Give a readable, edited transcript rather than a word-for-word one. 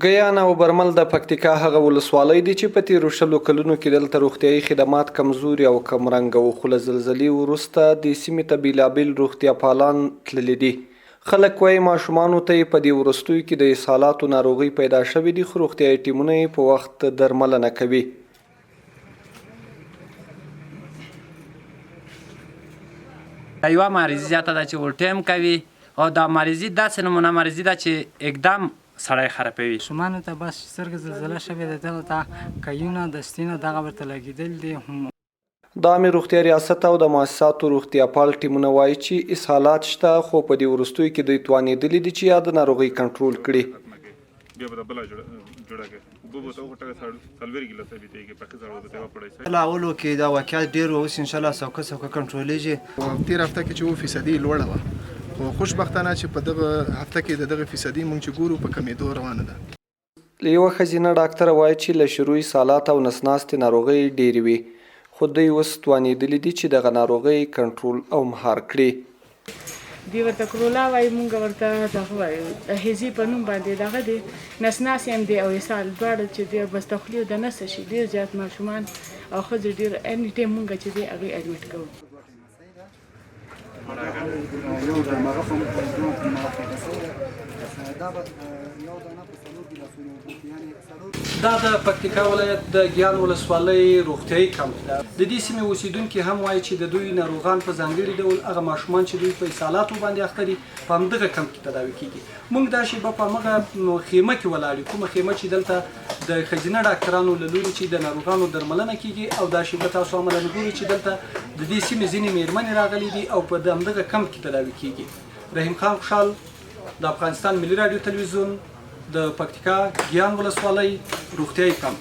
ګیان او برمل د پکتیکا هغه ولسوالۍ دي چې په تیرو 100 کلونو کې دلته روغتیایي خدمات کمزوري او کمرنګه وو، خو له زلزلې وروسته د سیمې ته بیلابیل روغتیا پالان تللي دي. خلک وایي ماشومانو ته یې په دې وروستیو کې د اسهالاتو ناروغۍ پیدا شوې دي، خو روغتیایي ټیمونه یې په وخت درملنه کوي. یوه مریضي زیاته ده چې ورټیم کوي او دا مریضي داسې نمونه مریضي ده چې اقدام سړی خرابوي. ماشومانو ته بس سترګې زلزله شوې ده، دغه ته کیونه دستینه دغه ورته لګېدل دي. د عامې روغتیا ریاست او د مؤسساتو روغتیا پال ټیمونه وایي چې اسهالات شته، خو په دې وروستیو کې دوی توانېدلي دي چې یاده ناروغۍ کنټرول کړي. اولو کې دا واقعیت ډېر اوس انشاءالله سوکه کنټرولېږي. تېر هفته کې چې 2% لوړه وه، خو خوشبختانه چې په دغه هفته کې د دغه فیصدي مونږ چې ګورو په کمېدو روانه ده. یوه ښځینه ډاکټره وایي چې له شروع اسهالات او نس ناستې ناروغۍ ډېرې وي، خو دوی اوس توانېدلي دي چې دغه ناروغۍ کنټرول او مهار کړي. دوی ورته کرولا وایي، مونږ ورته دغه وایو د هیزي په نوم باندې دغه دی، نس ناستې هم دی او اسهال دواړه چې دی بس د خولې د نسه شي. ډېر زیات ماشومان او ښځې ډېر اني ټایم مونږ چې دی هغې اډمیټ کوو. دا د پکتیکا ولایت د ګیان ولسوالۍ روغتیایي کمپ ده. د دې سیمې اوسیدونکي هم وایي چې د دوی ناروغان په ځانګړي ډول هغه ماشومان چې دوی په اسهالاتو باندې اخته دي په همدغه کمپ کې تداوي کیږي. موږ دا شیبه په همغه خیمه کې ولاړ یو، کومه خیمه چې دلته د ښځینه ډاکټرانو له لوري چې د ناروغانو درملنه کیږي، او دا شیبه تاسو عملاً ګورئ چې دلته د دې سیمې ځینې میرمنې راغلي دي او په همدغه کمپ کې تداوي کیږي. رحیم خان خوشحال، د افغانستان ملي راډیو تلویزیون، د پکتیکا ګیان ولسوالۍ روغتیایي کمپ.